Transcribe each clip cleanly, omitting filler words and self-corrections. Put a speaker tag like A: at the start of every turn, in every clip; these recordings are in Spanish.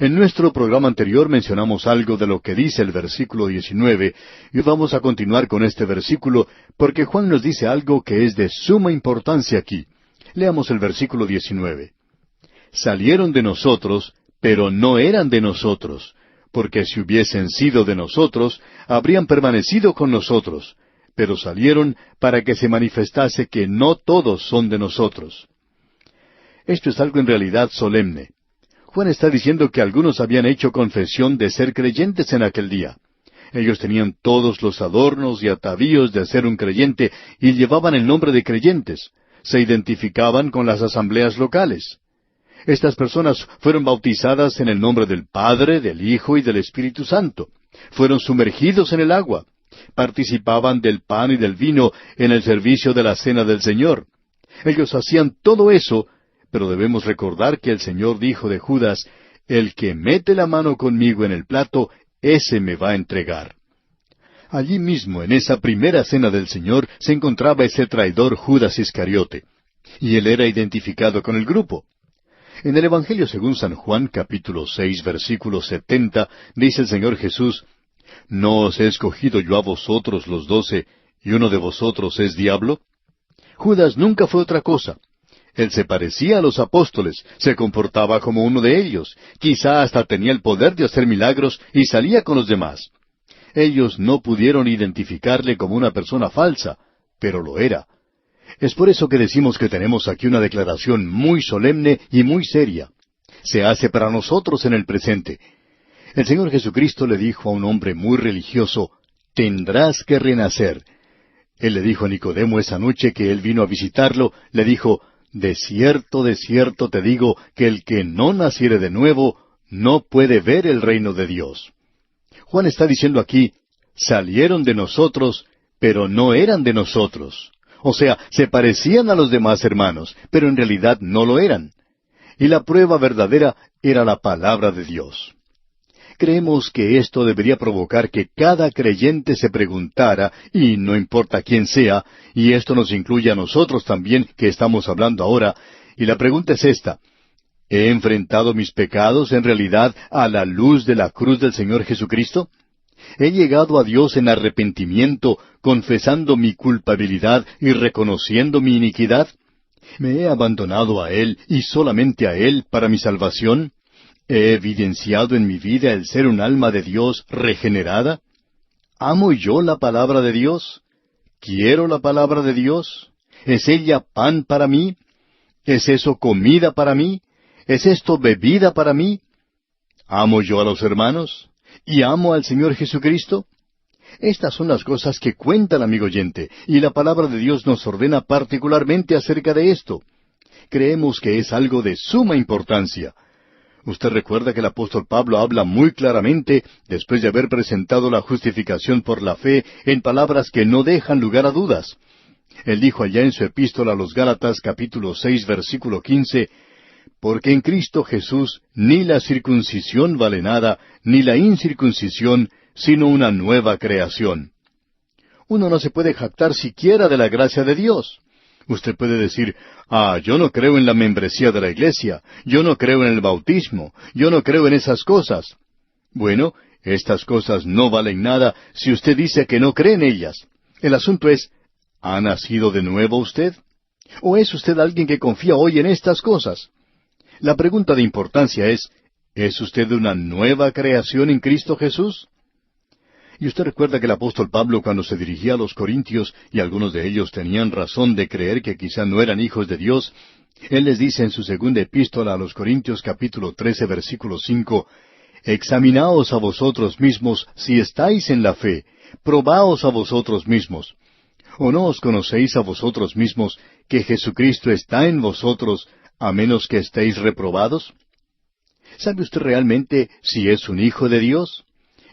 A: En nuestro programa anterior mencionamos algo de lo que dice el versículo 19, y hoy vamos a continuar con este versículo, porque Juan nos dice algo que es de suma importancia aquí. Leamos el versículo 19. Salieron de nosotros, pero no eran de nosotros, porque si hubiesen sido de nosotros, habrían permanecido con nosotros, pero salieron para que se manifestase que no todos son de nosotros. Esto es algo en realidad solemne. Juan está diciendo que algunos habían hecho confesión de ser creyentes en aquel día. Ellos tenían todos los adornos y atavíos de ser un creyente y llevaban el nombre de creyentes. Se identificaban con las asambleas locales. Estas personas fueron bautizadas en el nombre del Padre, del Hijo y del Espíritu Santo. Fueron sumergidos en el agua. Participaban del pan y del vino en el servicio de la cena del Señor. Ellos hacían todo eso, pero debemos recordar que el Señor dijo de Judas, «El que mete la mano conmigo en el plato, ese me va a entregar». Allí mismo, en esa primera cena del Señor, se encontraba ese traidor Judas Iscariote, y él era identificado con el grupo. En el Evangelio según San Juan, capítulo 6, versículo 70, dice el Señor Jesús, «¿No os he escogido yo a vosotros los 12, y uno de vosotros es diablo?» Judas nunca fue otra cosa. Él se parecía a los apóstoles, se comportaba como uno de ellos, quizá hasta tenía el poder de hacer milagros y salía con los demás. Ellos no pudieron identificarle como una persona falsa, pero lo era. Es por eso que decimos que tenemos aquí una declaración muy solemne y muy seria. Se hace para nosotros en el presente. El Señor Jesucristo le dijo a un hombre muy religioso, «Tendrás que renacer». Él le dijo a Nicodemo esa noche que él vino a visitarlo, le dijo, de cierto te digo, que el que no naciere de nuevo, no puede ver el reino de Dios. Juan está diciendo aquí, salieron de nosotros, pero no eran de nosotros. O sea, se parecían a los demás hermanos, pero en realidad no lo eran. Y la prueba verdadera era la palabra de Dios. Creemos que esto debería provocar que cada creyente se preguntara, y no importa quién sea, y esto nos incluye a nosotros también, que estamos hablando ahora, y la pregunta es esta, ¿he enfrentado mis pecados en realidad a la luz de la cruz del Señor Jesucristo? ¿He llegado a Dios en arrepentimiento, confesando mi culpabilidad y reconociendo mi iniquidad? ¿Me he abandonado a Él y solamente a Él para mi salvación? ¿He evidenciado en mi vida el ser un alma de Dios regenerada? ¿Amo yo la palabra de Dios? ¿Quiero la palabra de Dios? ¿Es ella pan para mí? ¿Es eso comida para mí? ¿Es esto bebida para mí? ¿Amo yo a los hermanos? ¿Y amo al Señor Jesucristo? Estas son las cosas que cuentan, amigo oyente, y la palabra de Dios nos ordena particularmente acerca de esto. Creemos que es algo de suma importancia. Usted recuerda que el apóstol Pablo habla muy claramente, después de haber presentado la justificación por la fe, en palabras que no dejan lugar a dudas. Él dijo allá en su epístola a los Gálatas, capítulo 6, versículo 15, «Porque en Cristo Jesús ni la circuncisión vale nada, ni la incircuncisión, sino una nueva creación». Uno no se puede jactar siquiera de la gracia de Dios. Usted puede decir, yo no creo en la membresía de la iglesia, yo no creo en el bautismo, yo no creo en esas cosas. Bueno, estas cosas no valen nada si usted dice que no cree en ellas. El asunto es, ¿ha nacido de nuevo usted? ¿O es usted alguien que confía hoy en estas cosas? La pregunta de importancia ¿es usted una nueva creación en Cristo Jesús? Y usted recuerda que el apóstol Pablo, cuando se dirigía a los corintios, y algunos de ellos tenían razón de creer que quizá no eran hijos de Dios, él les dice en su segunda epístola a los Corintios, capítulo 13, versículo 5, «Examinaos a vosotros mismos si estáis en la fe, probaos a vosotros mismos. ¿O no os conocéis a vosotros mismos que Jesucristo está en vosotros, a menos que estéis reprobados?» ¿Sabe usted realmente si es un hijo de Dios?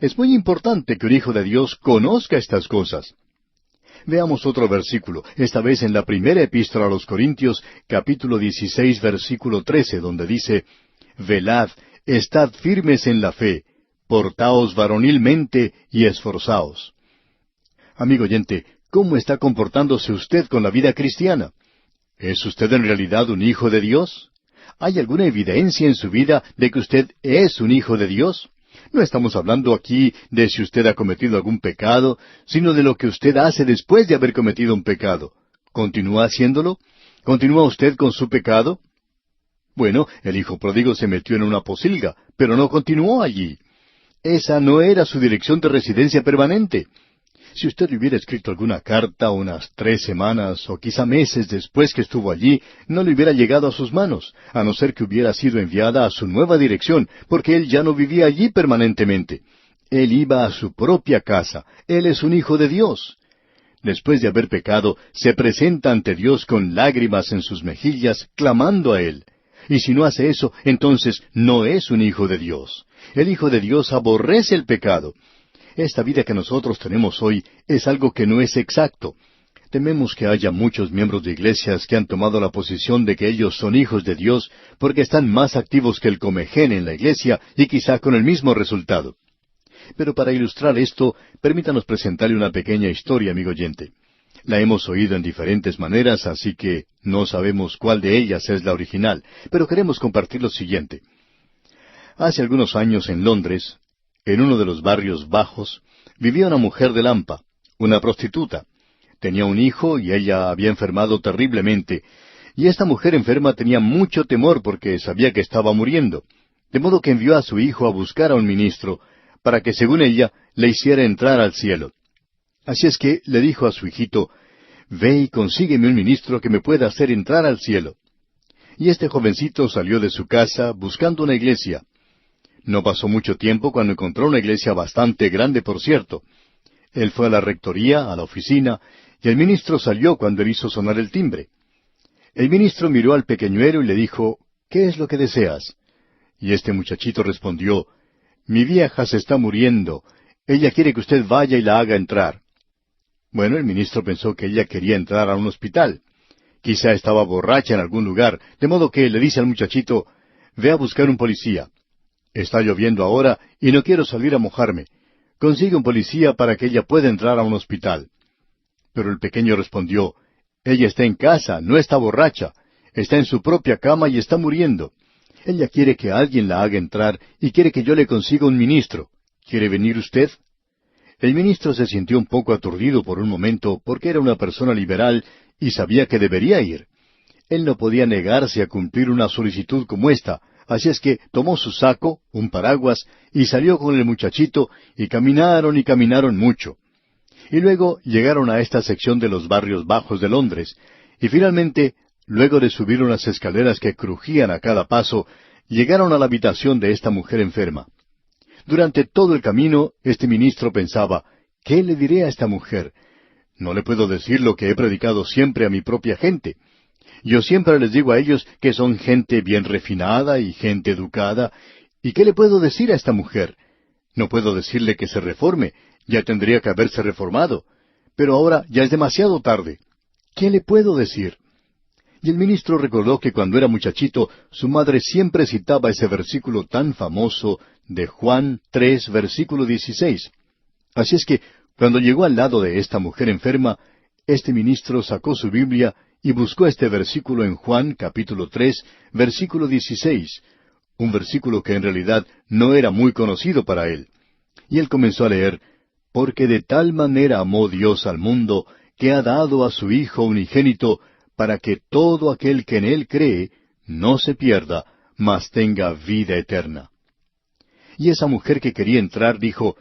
A: Es muy importante que un hijo de Dios conozca estas cosas. Veamos otro versículo, esta vez en la primera epístola a los Corintios, capítulo 16, versículo 13, donde dice, «Velad, estad firmes en la fe, portaos varonilmente y esforzaos». Amigo oyente, ¿cómo está comportándose usted con la vida cristiana? ¿Es usted en realidad un hijo de Dios? ¿Hay alguna evidencia en su vida de que usted es un hijo de Dios? No estamos hablando aquí de si usted ha cometido algún pecado, sino de lo que usted hace después de haber cometido un pecado. ¿Continúa haciéndolo? ¿Continúa usted con su pecado? Bueno, el hijo pródigo se metió en una pocilga, pero no continuó allí. Esa no era su dirección de residencia permanente. Si usted le hubiera escrito alguna carta unas 3 semanas o quizá meses después que estuvo allí, no le hubiera llegado a sus manos, a no ser que hubiera sido enviada a su nueva dirección, porque él ya no vivía allí permanentemente. Él iba a su propia casa. Él es un hijo de Dios. Después de haber pecado, se presenta ante Dios con lágrimas en sus mejillas, clamando a Él. Y si no hace eso, entonces no es un hijo de Dios. El hijo de Dios aborrece el pecado. Esta vida que nosotros tenemos hoy es algo que no es exacto. Tememos que haya muchos miembros de iglesias que han tomado la posición de que ellos son hijos de Dios porque están más activos que el comején en la iglesia y quizá con el mismo resultado. Pero para ilustrar esto, permítanos presentarle una pequeña historia, amigo oyente. La hemos oído en diferentes maneras, así que no sabemos cuál de ellas es la original, pero queremos compartir lo siguiente. Hace algunos años en Londres, en uno de los barrios bajos, vivía una mujer de Lampa, una prostituta. Tenía un hijo y ella había enfermado terriblemente, y esta mujer enferma tenía mucho temor porque sabía que estaba muriendo, de modo que envió a su hijo a buscar a un ministro, para que, según ella, le hiciera entrar al cielo. Así es que le dijo a su hijito, «Ve y consígueme un ministro que me pueda hacer entrar al cielo». Y este jovencito salió de su casa buscando una iglesia. No pasó mucho tiempo cuando encontró una iglesia bastante grande, por cierto. Él fue a la rectoría, a la oficina, y el ministro salió cuando él hizo sonar el timbre. El ministro miró al pequeñuelo y le dijo, «¿Qué es lo que deseas?». Y este muchachito respondió, «Mi vieja se está muriendo. Ella quiere que usted vaya y la haga entrar». Bueno, el ministro pensó que ella quería entrar a un hospital. Quizá estaba borracha en algún lugar, de modo que le dice al muchachito, «Ve a buscar un policía. Está lloviendo ahora y no quiero salir a mojarme. Consigue un policía para que ella pueda entrar a un hospital». Pero el pequeño respondió, «Ella está en casa, no está borracha. Está en su propia cama y está muriendo. Ella quiere que alguien la haga entrar y quiere que yo le consiga un ministro. ¿Quiere venir usted?». El ministro se sintió un poco aturdido por un momento porque era una persona liberal y sabía que debería ir. Él no podía negarse a cumplir una solicitud como esta, así es que tomó su saco, un paraguas, y salió con el muchachito, y caminaron mucho. Y luego llegaron a esta sección de los barrios bajos de Londres, y finalmente, luego de subir unas escaleras que crujían a cada paso, llegaron a la habitación de esta mujer enferma. Durante todo el camino, este ministro pensaba, ¿qué le diré a esta mujer? No le puedo decir lo que he predicado siempre a mi propia gente. Yo siempre les digo a ellos que son gente bien refinada y gente educada. ¿Y qué le puedo decir a esta mujer? No puedo decirle que se reforme, ya tendría que haberse reformado. Pero ahora ya es demasiado tarde. ¿Qué le puedo decir? Y el ministro recordó que cuando era muchachito, su madre siempre citaba ese versículo tan famoso de Juan 3, versículo 16. Así es que, cuando llegó al lado de esta mujer enferma, este ministro sacó su Biblia y buscó este versículo en Juan capítulo 3, versículo 16, un versículo que en realidad no era muy conocido para él. Y él comenzó a leer, «Porque de tal manera amó Dios al mundo, que ha dado a su Hijo unigénito, para que todo aquel que en Él cree no se pierda, mas tenga vida eterna». Y esa mujer que quería entrar dijo,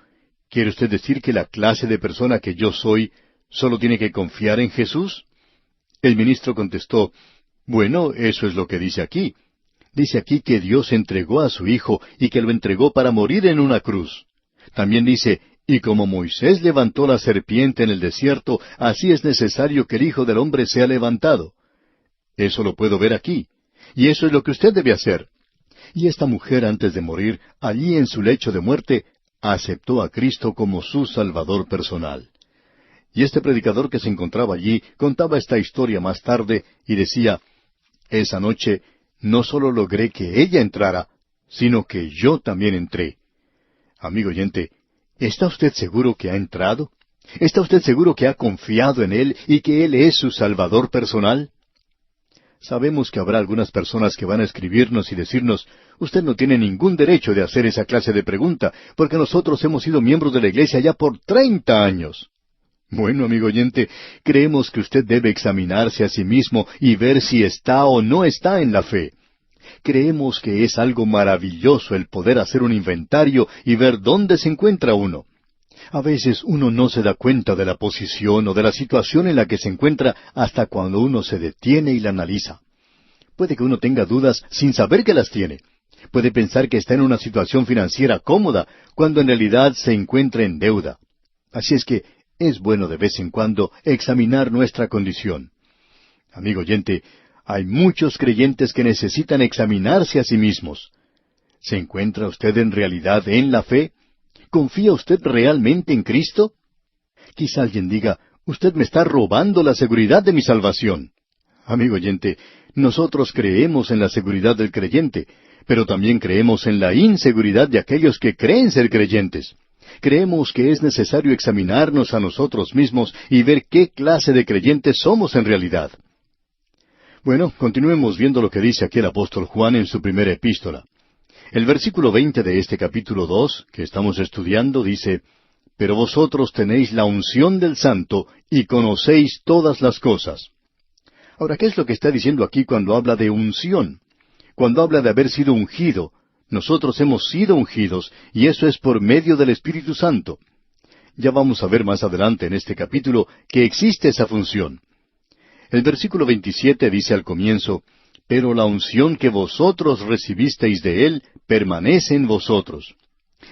A: «¿Quiere usted decir que la clase de persona que yo soy solo tiene que confiar en Jesús?». El ministro contestó, «Bueno, eso es lo que dice aquí. Dice aquí que Dios entregó a su Hijo y que lo entregó para morir en una cruz. También dice, y como Moisés levantó la serpiente en el desierto, así es necesario que el Hijo del Hombre sea levantado. Eso lo puedo ver aquí. Y eso es lo que usted debe hacer». Y esta mujer, antes de morir, allí en su lecho de muerte, aceptó a Cristo como su Salvador personal. Y este predicador que se encontraba allí contaba esta historia más tarde y decía, «Esa noche no solo logré que ella entrara, sino que yo también entré». Amigo oyente, ¿está usted seguro que ha entrado? ¿Está usted seguro que ha confiado en Él y que Él es su Salvador personal? Sabemos que habrá algunas personas que van a escribirnos y decirnos, usted no tiene ningún derecho de hacer esa clase de pregunta, porque nosotros hemos sido miembros de la iglesia ya por 30 años. Bueno, amigo oyente, creemos que usted debe examinarse a sí mismo y ver si está o no está en la fe. Creemos que es algo maravilloso el poder hacer un inventario y ver dónde se encuentra uno. A veces uno no se da cuenta de la posición o de la situación en la que se encuentra hasta cuando uno se detiene y la analiza. Puede que uno tenga dudas sin saber que las tiene. Puede pensar que está en una situación financiera cómoda, cuando en realidad se encuentra en deuda. Así es que es bueno de vez en cuando examinar nuestra condición. Amigo oyente, hay muchos creyentes que necesitan examinarse a sí mismos. ¿Se encuentra usted en realidad en la fe? ¿Confía usted realmente en Cristo? Quizá alguien diga, usted me está robando la seguridad de mi salvación. Amigo oyente, nosotros creemos en la seguridad del creyente, pero también creemos en la inseguridad de aquellos que creen ser creyentes. Creemos que es necesario examinarnos a nosotros mismos y ver qué clase de creyentes somos en realidad. Bueno, continuemos viendo lo que dice aquí el apóstol Juan en su primera epístola. El versículo 20 de este capítulo 2, que estamos estudiando, dice, «Pero vosotros tenéis la unción del Santo y conocéis todas las cosas». Ahora, ¿qué es lo que está diciendo aquí cuando habla de unción? Cuando habla de haber sido ungido, nosotros hemos sido ungidos, y eso es por medio del Espíritu Santo. Ya vamos a ver más adelante en este capítulo que existe esa función. El versículo 27 dice al comienzo, «Pero la unción que vosotros recibisteis de Él permanece en vosotros».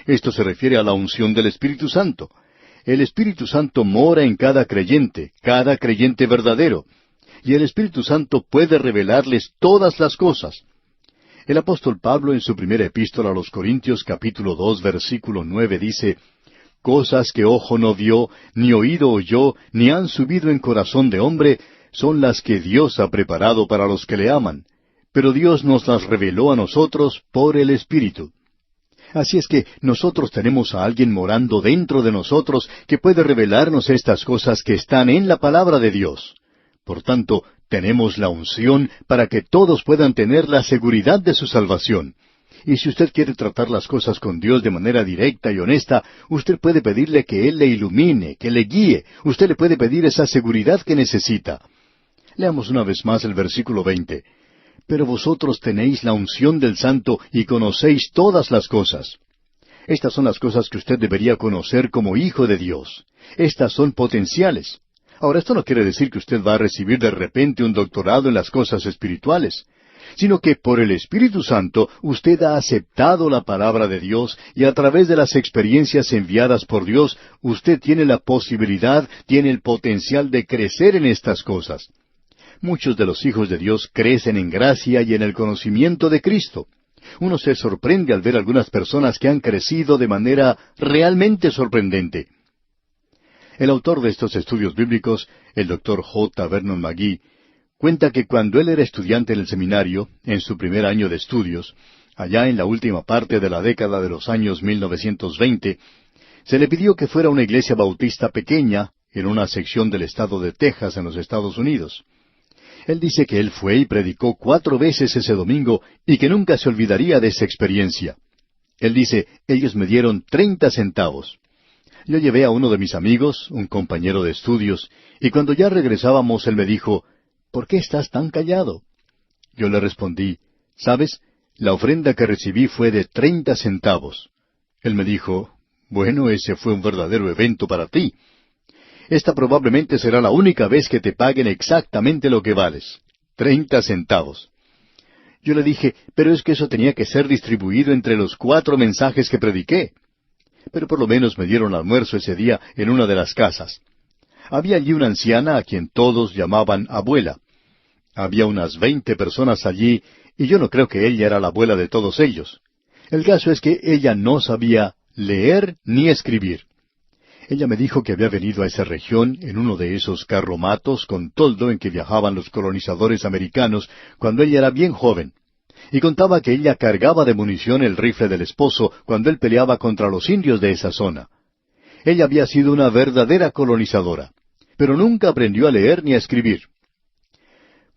A: Esto se refiere a la unción del Espíritu Santo. El Espíritu Santo mora en cada creyente verdadero, y el Espíritu Santo puede revelarles todas las cosas. El apóstol Pablo en su primera epístola a los Corintios capítulo 2 versículo 9 dice, «Cosas que ojo no vio, ni oído oyó, ni han subido en corazón de hombre, son las que Dios ha preparado para los que le aman, pero Dios nos las reveló a nosotros por el Espíritu». Así es que nosotros tenemos a alguien morando dentro de nosotros que puede revelarnos estas cosas que están en la palabra de Dios. Por tanto, tenemos la unción para que todos puedan tener la seguridad de su salvación. Y si usted quiere tratar las cosas con Dios de manera directa y honesta, usted puede pedirle que Él le ilumine, que le guíe. Usted le puede pedir esa seguridad que necesita. Leamos una vez más el versículo 20. «Pero vosotros tenéis la unción del Santo y conocéis todas las cosas». Estas son las cosas que usted debería conocer como hijo de Dios. Estas son potenciales. Ahora, esto no quiere decir que usted va a recibir de repente un doctorado en las cosas espirituales, sino que por el Espíritu Santo usted ha aceptado la palabra de Dios y a través de las experiencias enviadas por Dios, usted tiene la posibilidad, tiene el potencial de crecer en estas cosas. Muchos de los hijos de Dios crecen en gracia y en el conocimiento de Cristo. Uno se sorprende al ver algunas personas que han crecido de manera realmente sorprendente. El autor de estos estudios bíblicos, el Dr. J. Vernon McGee, cuenta que cuando él era estudiante en el seminario, en su primer año de estudios, allá en la última parte de la década de los años 1920, se le pidió que fuera a una iglesia bautista pequeña, en una sección del estado de Texas, en los Estados Unidos. Él dice que él fue y predicó 4 veces ese domingo y que nunca se olvidaría de esa experiencia. Él dice, ellos me dieron 30 centavos. Yo llevé a uno de mis amigos, un compañero de estudios, y cuando ya regresábamos él me dijo, «¿Por qué estás tan callado?» Yo le respondí, «¿Sabes? La ofrenda que recibí fue de 30 centavos». Él me dijo, «Bueno, ese fue un verdadero evento para ti. Esta probablemente será la única vez que te paguen exactamente lo que vales, 30 centavos. Yo le dije, pero es que eso tenía que ser distribuido entre los 4 mensajes que prediqué. Pero por lo menos me dieron almuerzo ese día en una de las casas. Había allí una anciana a quien todos llamaban abuela. Había unas 20 personas allí, y yo no creo que ella era la abuela de todos ellos. El caso es que ella no sabía leer ni escribir. Ella me dijo que había venido a esa región en uno de esos carromatos con toldo en que viajaban los colonizadores americanos cuando ella era bien joven, y contaba que ella cargaba de munición el rifle del esposo cuando él peleaba contra los indios de esa zona. Ella había sido una verdadera colonizadora, pero nunca aprendió a leer ni a escribir.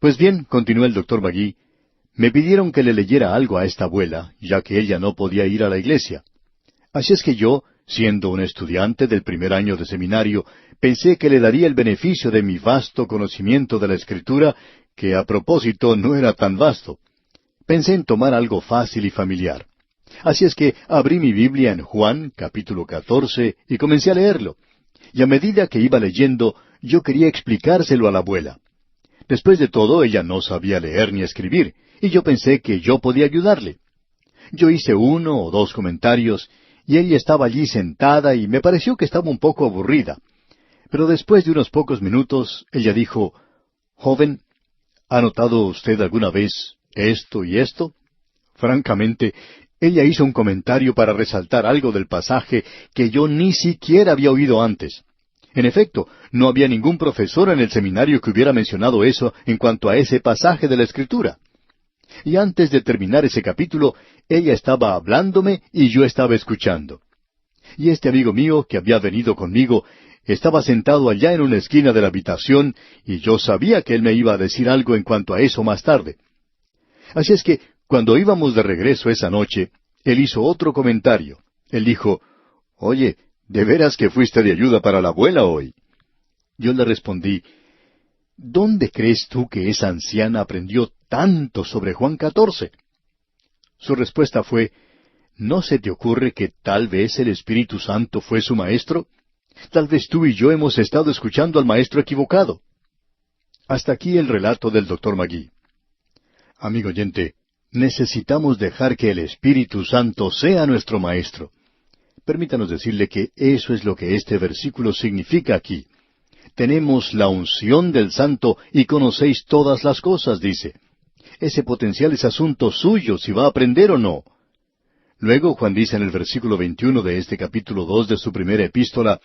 A: Pues bien, continuó el doctor Magee, me pidieron que le leyera algo a esta abuela, ya que ella no podía ir a la iglesia. Así es que yo, siendo un estudiante del primer año de seminario, pensé que le daría el beneficio de mi vasto conocimiento de la Escritura, que a propósito no era tan vasto. Pensé en tomar algo fácil y familiar. Así es que abrí mi Biblia en Juan, capítulo 14, y comencé a leerlo. Y a medida que iba leyendo, yo quería explicárselo a la abuela. Después de todo, ella no sabía leer ni escribir, y yo pensé que yo podía ayudarle. Yo hice 1 o 2 comentarios, y ella estaba allí sentada y me pareció que estaba un poco aburrida. Pero después de unos pocos minutos, ella dijo, «Joven, ¿ha notado usted alguna vez esto y esto?» Francamente, ella hizo un comentario para resaltar algo del pasaje que yo ni siquiera había oído antes. En efecto, no había ningún profesor en el seminario que hubiera mencionado eso en cuanto a ese pasaje de la Escritura. Y antes de terminar ese capítulo, ella estaba hablándome y yo estaba escuchando. Y este amigo mío que había venido conmigo estaba sentado allá en una esquina de la habitación y yo sabía que él me iba a decir algo en cuanto a eso más tarde. Así es que, cuando íbamos de regreso esa noche, él hizo otro comentario. Él dijo, «Oye, ¿de veras que fuiste de ayuda para la abuela hoy?» Yo le respondí, «¿Dónde crees tú que esa anciana aprendió tanto sobre Juan 14?» Su respuesta fue, «¿No se te ocurre que tal vez el Espíritu Santo fue su maestro? Tal vez tú y yo hemos estado escuchando al maestro equivocado». Hasta aquí el relato del doctor Magee. Amigo oyente, necesitamos dejar que el Espíritu Santo sea nuestro maestro. Permítanos decirle que eso es lo que este versículo significa aquí. Tenemos la unción del Santo y conocéis todas las cosas, dice. Ese potencial es asunto suyo, si va a aprender o no. Luego Juan dice en el versículo 21 de este capítulo 2 de su primera epístola,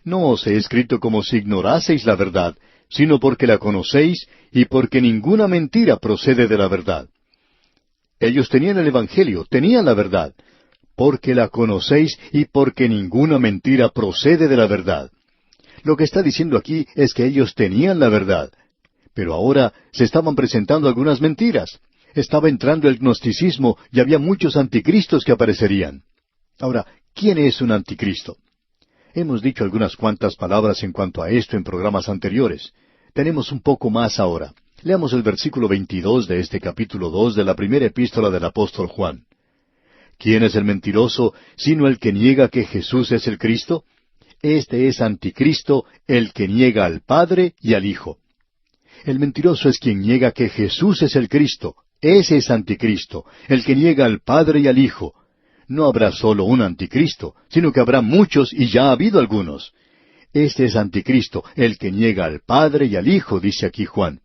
A: «No os he escrito como si ignoraseis la verdad, sino porque la conocéis y porque ninguna mentira procede de la verdad». Ellos tenían el Evangelio, tenían la verdad, porque la conocéis y porque ninguna mentira procede de la verdad. Lo que está diciendo aquí es que ellos tenían la verdad, pero ahora se estaban presentando algunas mentiras. Estaba entrando el gnosticismo y había muchos anticristos que aparecerían. Ahora, ¿quién es un anticristo? Hemos dicho algunas cuantas palabras en cuanto a esto en programas anteriores. Tenemos un poco más ahora. Leamos el versículo 22 de este capítulo 2 de la primera epístola del apóstol Juan. ¿Quién es el mentiroso, sino el que niega que Jesús es el Cristo? Este es anticristo, el que niega al Padre y al Hijo. El mentiroso es quien niega que Jesús es el Cristo. Ese es anticristo, el que niega al Padre y al Hijo. No habrá solo un anticristo, sino que habrá muchos y ya ha habido algunos. Este es anticristo, el que niega al Padre y al Hijo, dice aquí Juan.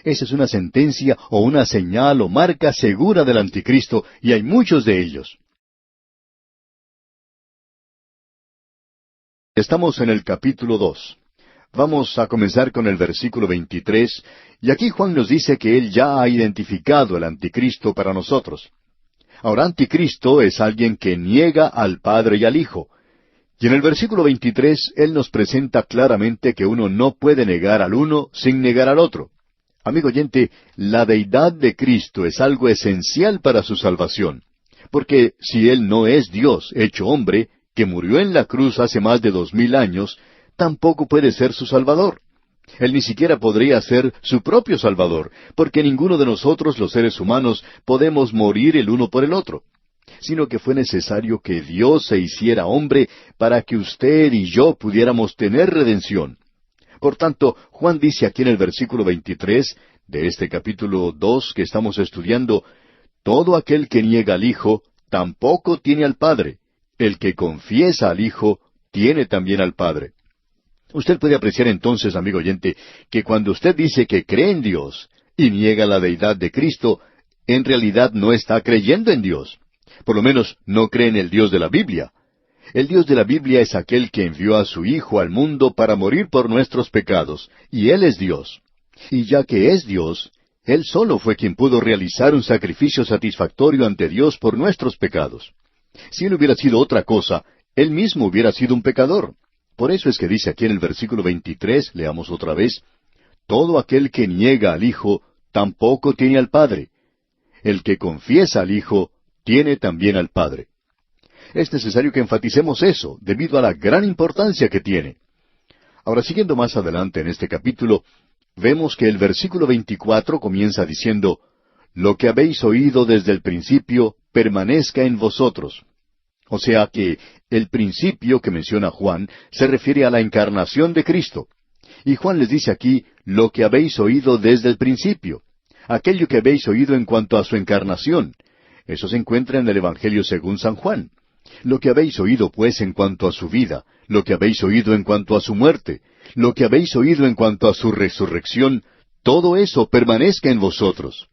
A: Esa es una sentencia o una señal o marca segura del anticristo, y hay muchos de ellos. Estamos en el capítulo 2. Vamos a comenzar con el versículo 23, y aquí Juan nos dice que él ya ha identificado el anticristo para nosotros. Ahora, anticristo es alguien que niega al Padre y al Hijo. Y en el versículo 23, él nos presenta claramente que uno no puede negar al uno sin negar al otro. Amigo oyente, la deidad de Cristo es algo esencial para su salvación, porque si Él no es Dios hecho hombre, que murió en la cruz hace más de 2000 años, tampoco puede ser su Salvador. Él ni siquiera podría ser su propio Salvador, porque ninguno de nosotros, los seres humanos, podemos morir el uno por el otro, sino que fue necesario que Dios se hiciera hombre para que usted y yo pudiéramos tener redención. Por tanto, Juan dice aquí en el versículo 23 de este capítulo 2 que estamos estudiando, «Todo aquel que niega al Hijo, tampoco tiene al Padre. El que confiesa al Hijo, tiene también al Padre». Usted puede apreciar entonces, amigo oyente, que cuando usted dice que cree en Dios y niega la deidad de Cristo, en realidad no está creyendo en Dios. Por lo menos no cree en el Dios de la Biblia. El Dios de la Biblia es aquel que envió a su Hijo al mundo para morir por nuestros pecados, y Él es Dios. Y ya que es Dios, Él solo fue quien pudo realizar un sacrificio satisfactorio ante Dios por nuestros pecados. Si Él hubiera sido otra cosa, Él mismo hubiera sido un pecador. Por eso es que dice aquí en el versículo 23, leamos otra vez, «Todo aquel que niega al Hijo, tampoco tiene al Padre. El que confiesa al Hijo, tiene también al Padre. Es necesario que enfaticemos eso, debido a la gran importancia que tiene. Ahora, siguiendo más adelante en este capítulo, vemos que el versículo 24 comienza diciendo, «Lo que habéis oído desde el principio, permanezca en vosotros». O sea que el principio que menciona Juan se refiere a la encarnación de Cristo. Y Juan les dice aquí, «Lo que habéis oído desde el principio». Aquello que habéis oído en cuanto a su encarnación. Eso se encuentra en el Evangelio según San Juan. Lo que habéis oído, pues, en cuanto a su vida, lo que habéis oído en cuanto a su muerte, lo que habéis oído en cuanto a su resurrección, todo eso permanezca en vosotros.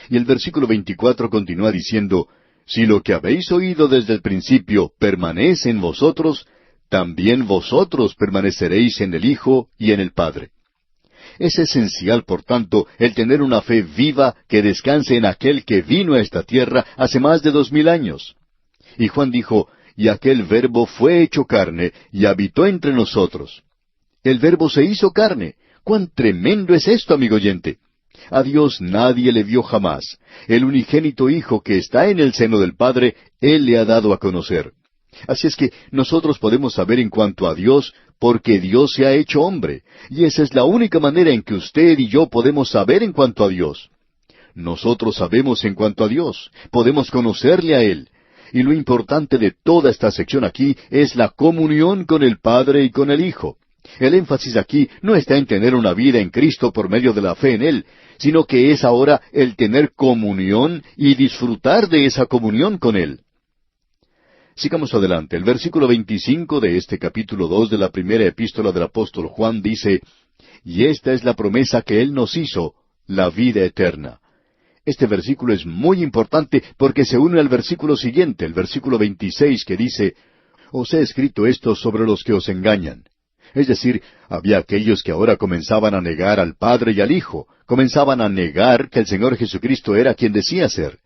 A: Y el versículo 24 continúa diciendo, «Si lo que habéis oído desde el principio permanece en vosotros, también vosotros permaneceréis en el Hijo y en el Padre». Es esencial, por tanto, el tener una fe viva que descanse en aquel que vino a esta tierra hace más de 2000 años. Y Juan dijo, «Y aquel Verbo fue hecho carne y habitó entre nosotros». El Verbo se hizo carne. ¡Cuán tremendo es esto, amigo oyente! A Dios nadie le vio jamás. El unigénito Hijo que está en el seno del Padre, Él le ha dado a conocer. Así es que nosotros podemos saber en cuanto a Dios, porque Dios se ha hecho hombre, y esa es la única manera en que usted y yo podemos saber en cuanto a Dios. Nosotros sabemos en cuanto a Dios, podemos conocerle a Él, y lo importante de toda esta sección aquí es la comunión con el Padre y con el Hijo. El énfasis aquí no está en tener una vida en Cristo por medio de la fe en Él, sino que es ahora el tener comunión y disfrutar de esa comunión con Él. Sigamos adelante. El versículo 25 de este capítulo 2 de la primera epístola del apóstol Juan dice, «Y esta es la promesa que Él nos hizo, la vida eterna». Este versículo es muy importante porque se une al versículo siguiente, el versículo 26, que dice, «Os he escrito esto sobre los que os engañan». Es decir, había aquellos que ahora comenzaban a negar al Padre y al Hijo, comenzaban a negar que el Señor Jesucristo era quien decía ser.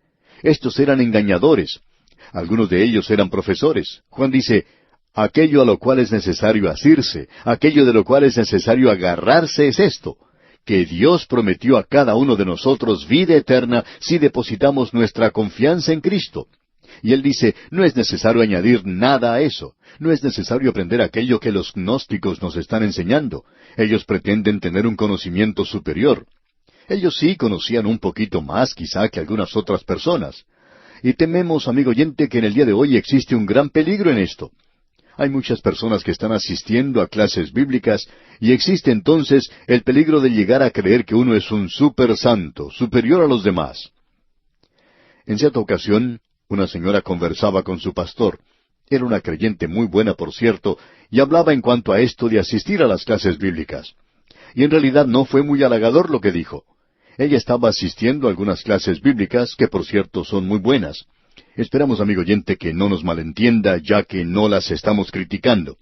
A: Estos eran engañadores. Algunos de ellos eran profesores. Juan dice, «Aquello a lo cual es necesario asirse, aquello de lo cual es necesario agarrarse es esto, que Dios prometió a cada uno de nosotros vida eterna si depositamos nuestra confianza en Cristo». Y él dice, no es necesario añadir nada a eso. No es necesario aprender aquello que los gnósticos nos están enseñando. Ellos pretenden tener un conocimiento superior. Ellos sí conocían un poquito más quizá que algunas otras personas. Y tememos, amigo oyente, que en el día de hoy existe un gran peligro en esto. Hay muchas personas que están asistiendo a clases bíblicas y existe entonces el peligro de llegar a creer que uno es un super santo, superior a los demás. En cierta ocasión, una señora conversaba con su pastor. Era una creyente muy buena, por cierto, y hablaba en cuanto a esto de asistir a las clases bíblicas. Y en realidad no fue muy halagador lo que dijo. Ella estaba asistiendo a algunas clases bíblicas, que por cierto son muy buenas. Esperamos, amigo oyente, que no nos malentienda, ya que no las estamos criticando.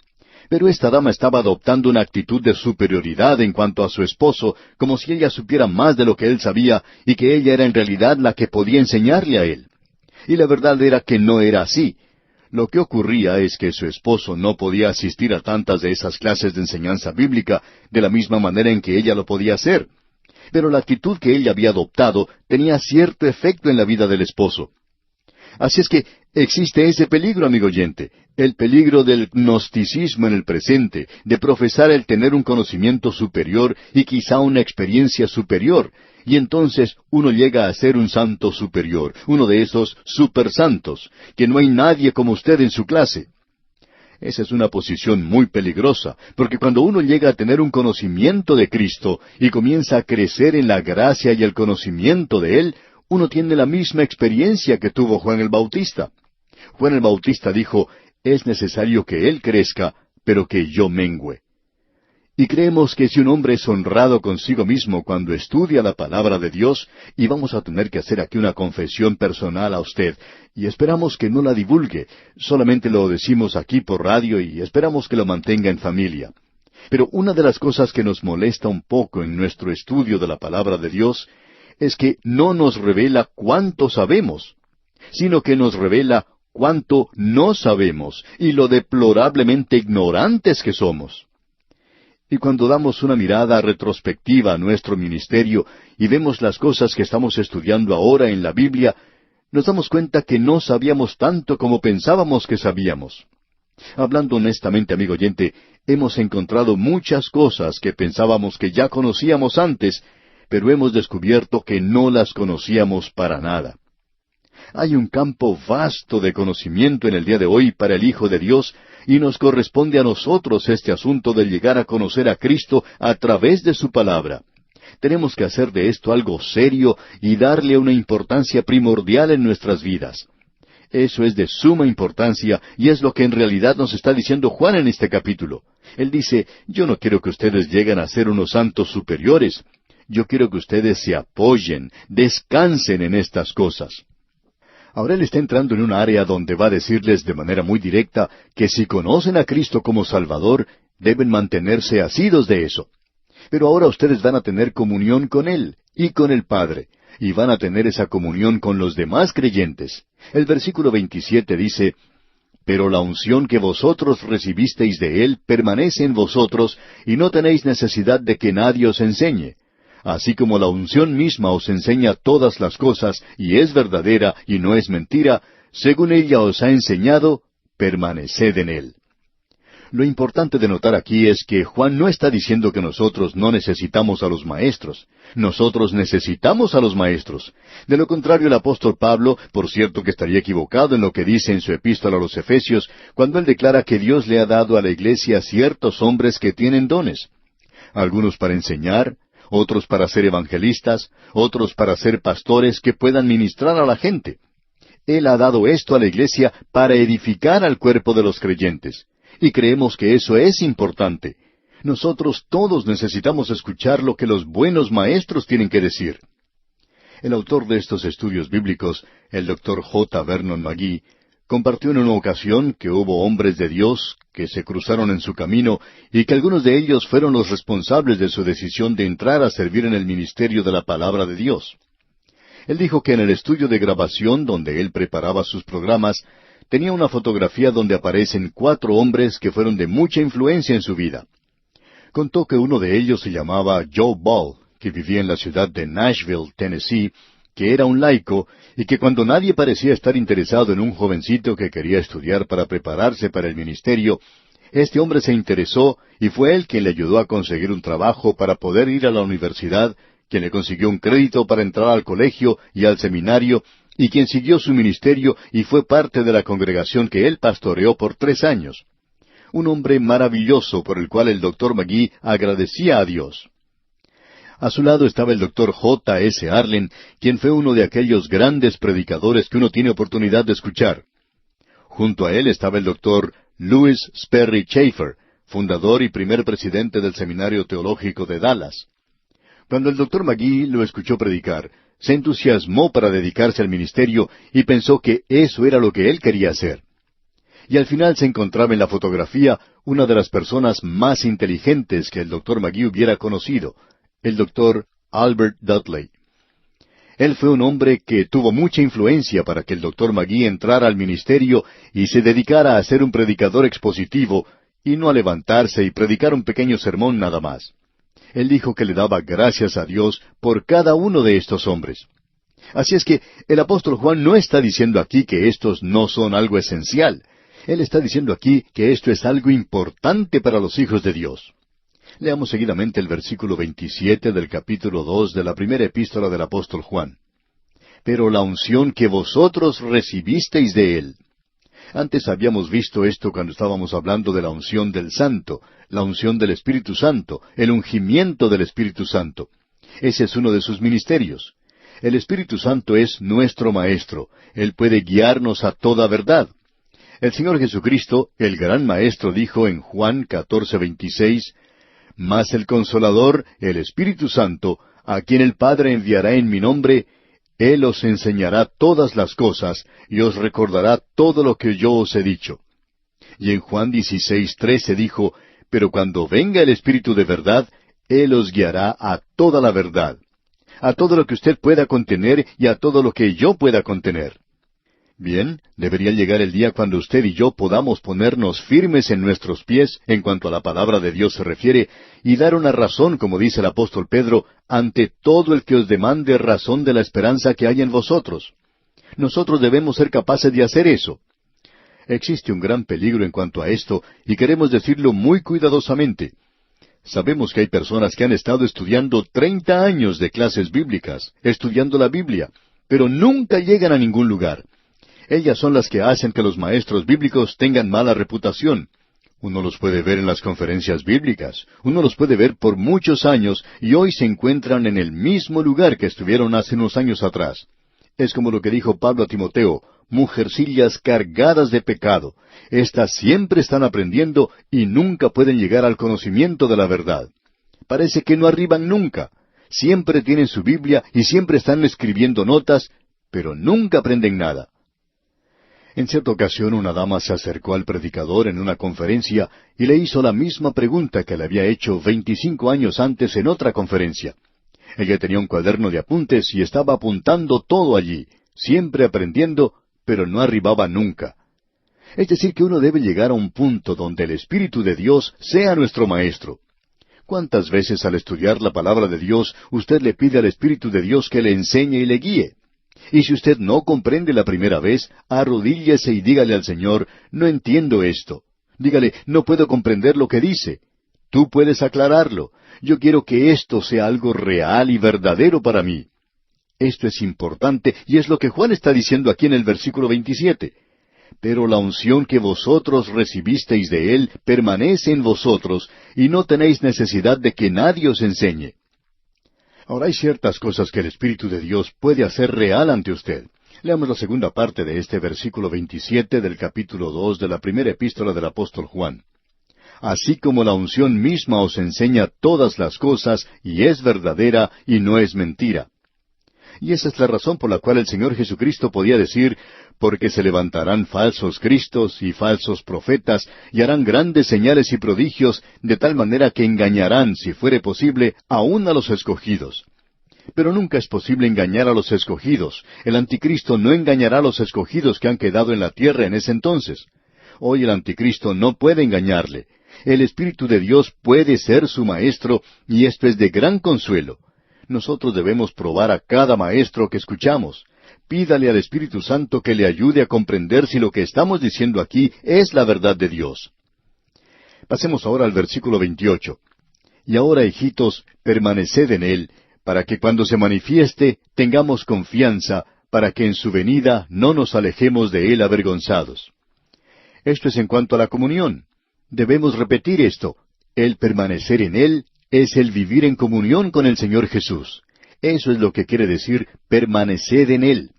A: Pero esta dama estaba adoptando una actitud de superioridad en cuanto a su esposo, como si ella supiera más de lo que él sabía, y que ella era en realidad la que podía enseñarle a él. Y la verdad era que no era así. Lo que ocurría es que su esposo no podía asistir a tantas de esas clases de enseñanza bíblica de la misma manera en que ella lo podía hacer. Pero la actitud que ella había adoptado tenía cierto efecto en la vida del esposo. Así es que existe ese peligro, amigo oyente, el peligro del gnosticismo en el presente, de profesar el tener un conocimiento superior y quizá una experiencia superior, y entonces uno llega a ser un santo superior, uno de esos supersantos, que no hay nadie como usted en su clase. Esa es una posición muy peligrosa, porque cuando uno llega a tener un conocimiento de Cristo y comienza a crecer en la gracia y el conocimiento de Él, uno tiene la misma experiencia que tuvo Juan el Bautista. Juan el Bautista dijo, «Es necesario que Él crezca, pero que yo mengüe». Y creemos que si un hombre es honrado consigo mismo cuando estudia la palabra de Dios, y vamos a tener que hacer aquí una confesión personal a usted, y esperamos que no la divulgue, solamente lo decimos aquí por radio y esperamos que lo mantenga en familia. Pero una de las cosas que nos molesta un poco en nuestro estudio de la palabra de Dios es que no nos revela cuánto sabemos, sino que nos revela cuánto no sabemos y lo deplorablemente ignorantes que somos. Y cuando damos una mirada retrospectiva a nuestro ministerio y vemos las cosas que estamos estudiando ahora en la Biblia, nos damos cuenta que no sabíamos tanto como pensábamos que sabíamos. Hablando honestamente, amigo oyente, hemos encontrado muchas cosas que pensábamos que ya conocíamos antes, pero hemos descubierto que no las conocíamos para nada. Hay un campo vasto de conocimiento en el día de hoy para el Hijo de Dios, y nos corresponde a nosotros este asunto de llegar a conocer a Cristo a través de su palabra. Tenemos que hacer de esto algo serio y darle una importancia primordial en nuestras vidas. Eso es de suma importancia y es lo que en realidad nos está diciendo Juan en este capítulo. Él dice, yo no quiero que ustedes lleguen a ser unos santos superiores. Yo quiero que ustedes se apoyen, descansen en estas cosas. Ahora él está entrando en un área donde va a decirles de manera muy directa que si conocen a Cristo como Salvador, deben mantenerse asidos de eso. Pero ahora ustedes van a tener comunión con Él y con el Padre, y van a tener esa comunión con los demás creyentes. El versículo 27 dice, pero la unción que vosotros recibisteis de Él permanece en vosotros, y no tenéis necesidad de que nadie os enseñe. Así como la unción misma os enseña todas las cosas, y es verdadera y no es mentira, según ella os ha enseñado, permaneced en Él. Lo importante de notar aquí es que Juan no está diciendo que nosotros no necesitamos a los maestros. Nosotros necesitamos a los maestros. De lo contrario, el apóstol Pablo, por cierto que estaría equivocado en lo que dice en su epístola a los Efesios, cuando él declara que Dios le ha dado a la iglesia ciertos hombres que tienen dones. Algunos para enseñar, otros para ser evangelistas, otros para ser pastores que puedan ministrar a la gente. Él ha dado esto a la iglesia para edificar al cuerpo de los creyentes. Y creemos que eso es importante. Nosotros todos necesitamos escuchar lo que los buenos maestros tienen que decir. El autor de estos estudios bíblicos, el Dr. J. Vernon McGee, compartió en una ocasión que hubo hombres de Dios que se cruzaron en su camino y que algunos de ellos fueron los responsables de su decisión de entrar a servir en el ministerio de la palabra de Dios. Él dijo que en el estudio de grabación donde él preparaba sus programas, tenía una fotografía donde aparecen 4 hombres que fueron de mucha influencia en su vida. Contó que uno de ellos se llamaba Joe Ball, que vivía en la ciudad de Nashville, Tennessee, que era un laico, y que cuando nadie parecía estar interesado en un jovencito que quería estudiar para prepararse para el ministerio, este hombre se interesó y fue él quien le ayudó a conseguir un trabajo para poder ir a la universidad, quien le consiguió un crédito para entrar al colegio y al seminario, y quien siguió su ministerio y fue parte de la congregación que él pastoreó por 3 años. Un hombre maravilloso por el cual el Dr. McGee agradecía a Dios. A su lado estaba el Dr. J. S. Arlen, quien fue uno de aquellos grandes predicadores que uno tiene oportunidad de escuchar. Junto a él estaba el Dr. Louis Sperry Chafer, fundador y primer presidente del Seminario Teológico de Dallas. Cuando el Dr. McGee lo escuchó predicar, se entusiasmó para dedicarse al ministerio y pensó que eso era lo que él quería hacer. Y al final se encontraba en la fotografía una de las personas más inteligentes que el Dr. McGee hubiera conocido, el Dr. Albert Dudley. Él fue un hombre que tuvo mucha influencia para que el Dr. McGee entrara al ministerio y se dedicara a ser un predicador expositivo y no a levantarse y predicar un pequeño sermón nada más. Él dijo que le daba gracias a Dios por cada uno de estos hombres. Así es que el apóstol Juan no está diciendo aquí que estos no son algo esencial. Él está diciendo aquí que esto es algo importante para los hijos de Dios. Leamos seguidamente el versículo 27 del capítulo 2 de la primera epístola del apóstol Juan. Pero la unción que vosotros recibisteis de Él. Antes habíamos visto esto cuando estábamos hablando de la unción del Santo, la unción del Espíritu Santo, el ungimiento del Espíritu Santo. Ese es uno de sus ministerios. El Espíritu Santo es nuestro Maestro. Él puede guiarnos a toda verdad. El Señor Jesucristo, el gran Maestro, dijo en Juan 14:26, Mas el Consolador, el Espíritu Santo, a quien el Padre enviará en mi nombre, Él os enseñará todas las cosas, y os recordará todo lo que yo os he dicho. Y en Juan 16:13 dijo, Pero cuando venga el Espíritu de verdad, Él os guiará a toda la verdad, a todo lo que usted pueda contener y a todo lo que yo pueda contener. Bien, debería llegar el día cuando usted y yo podamos ponernos firmes en nuestros pies en cuanto a la palabra de Dios se refiere, y dar una razón, como dice el apóstol Pedro, ante todo el que os demande razón de la esperanza que hay en vosotros. Nosotros debemos ser capaces de hacer eso. Existe un gran peligro en cuanto a esto, y queremos decirlo muy cuidadosamente. Sabemos que hay personas que han estado estudiando 30 años de clases bíblicas, estudiando la Biblia, pero nunca llegan a ningún lugar. Ellas son las que hacen que los maestros bíblicos tengan mala reputación. Uno los puede ver en las conferencias bíblicas, uno los puede ver por muchos años y hoy se encuentran en el mismo lugar que estuvieron hace unos años atrás. Es como lo que dijo Pablo a Timoteo, mujercillas cargadas de pecado. Estas siempre están aprendiendo y nunca pueden llegar al conocimiento de la verdad. Parece que no arriban nunca. Siempre tienen su Biblia y siempre están escribiendo notas, pero nunca aprenden nada. En cierta ocasión una dama se acercó al predicador en una conferencia y le hizo la misma pregunta que le había hecho 25 años antes en otra conferencia. Ella tenía un cuaderno de apuntes y estaba apuntando todo allí, siempre aprendiendo, pero no arribaba nunca. Es decir, que uno debe llegar a un punto donde el Espíritu de Dios sea nuestro maestro. ¿Cuántas veces al estudiar la palabra de Dios usted le pide al Espíritu de Dios que le enseñe y le guíe? Y si usted no comprende la primera vez, arrodíllese y dígale al Señor, no entiendo esto. Dígale, no puedo comprender lo que dice. Tú puedes aclararlo. Yo quiero que esto sea algo real y verdadero para mí. Esto es importante y es lo que Juan está diciendo aquí en el versículo 27. Pero la unción que vosotros recibisteis de Él permanece en vosotros y no tenéis necesidad de que nadie os enseñe. Ahora hay ciertas cosas que el Espíritu de Dios puede hacer real ante usted. Leamos la segunda parte de este versículo 27 del capítulo 2 de la primera epístola del apóstol Juan. Así como la unción misma os enseña todas las cosas, y es verdadera y no es mentira. Y esa es la razón por la cual el Señor Jesucristo podía decir, porque se levantarán falsos cristos y falsos profetas, y harán grandes señales y prodigios, de tal manera que engañarán, si fuere posible, aún a los escogidos. Pero nunca es posible engañar a los escogidos. El anticristo no engañará a los escogidos que han quedado en la tierra en ese entonces. Hoy el anticristo no puede engañarle. El Espíritu de Dios puede ser su maestro, y esto es de gran consuelo. Nosotros debemos probar a cada maestro que escuchamos. Pídale al Espíritu Santo que le ayude a comprender si lo que estamos diciendo aquí es la verdad de Dios. Pasemos ahora al versículo 28. Y ahora, hijitos, permaneced en Él, para que cuando se manifieste tengamos confianza, para que en su venida no nos alejemos de Él avergonzados. Esto es en cuanto a la comunión. Debemos repetir esto. El permanecer en Él es el vivir en comunión con el Señor Jesús. Eso es lo que quiere decir permaneced en Él.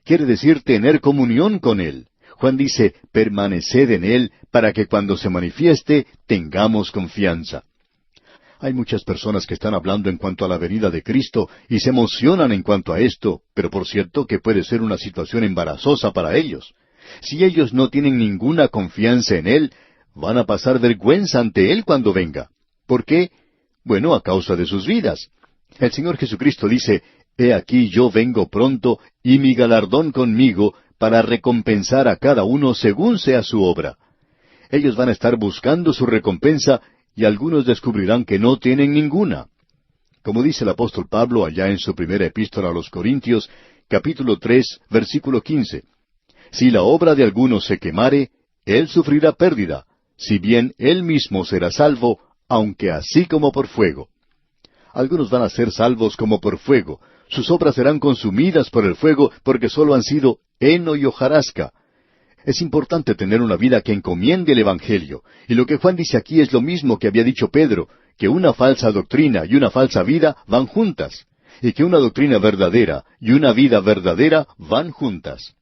A: Quiere decir tener comunión con Él. Juan dice, permaneced en Él para que cuando se manifieste tengamos confianza. Hay muchas personas que están hablando en cuanto a la venida de Cristo y se emocionan en cuanto a esto, pero por cierto que puede ser una situación embarazosa para ellos. Si ellos no tienen ninguna confianza en Él, van a pasar vergüenza ante Él cuando venga. ¿Por qué? Bueno, a causa de sus vidas. El Señor Jesucristo dice, He aquí yo vengo pronto, y mi galardón conmigo, para recompensar a cada uno según sea su obra. Ellos van a estar buscando su recompensa, y algunos descubrirán que no tienen ninguna. Como dice el apóstol Pablo allá en su primera epístola a los Corintios, capítulo 3, versículo 15. Si la obra de alguno se quemare, él sufrirá pérdida, si bien él mismo será salvo, aunque así como por fuego. Algunos van a ser salvos como por fuego. Sus obras serán consumidas por el fuego porque sólo han sido heno y hojarasca. Es importante tener una vida que encomiende el Evangelio. Y lo que Juan dice aquí es lo mismo que había dicho Pedro, que una falsa doctrina y una falsa vida van juntas, y que una doctrina verdadera y una vida verdadera van juntas.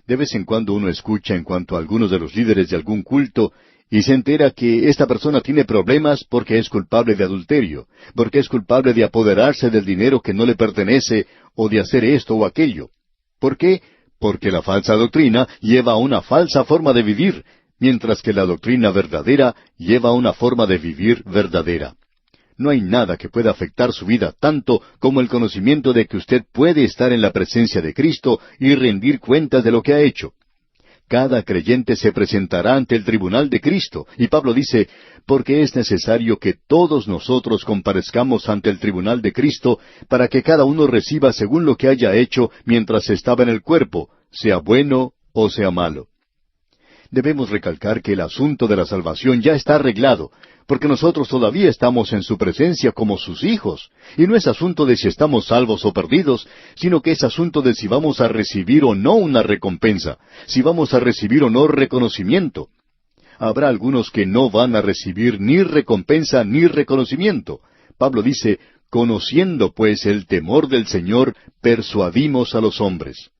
A: De vez en cuando uno escucha en cuanto a algunos de los líderes de algún culto, y se entera que esta persona tiene problemas porque es culpable de adulterio, porque es culpable de apoderarse del dinero que no le pertenece, o de hacer esto o aquello. ¿Por qué? Porque la falsa doctrina lleva a una falsa forma de vivir, mientras que la doctrina verdadera lleva a una forma de vivir verdadera. No hay nada que pueda afectar su vida tanto como el conocimiento de que usted puede estar en la presencia de Cristo y rendir cuentas de lo que ha hecho. Cada creyente se presentará ante el tribunal de Cristo, y Pablo dice, porque es necesario que todos nosotros comparezcamos ante el tribunal de Cristo, para que cada uno reciba según lo que haya hecho mientras estaba en el cuerpo, sea bueno o sea malo. Debemos recalcar que el asunto de la salvación ya está arreglado, porque nosotros todavía estamos en su presencia como sus hijos, y no es asunto de si estamos salvos o perdidos, sino que es asunto de si vamos a recibir o no una recompensa, si vamos a recibir o no reconocimiento. Habrá algunos que no van a recibir ni recompensa ni reconocimiento. Pablo dice, conociendo pues el temor del Señor, persuadimos a los hombres.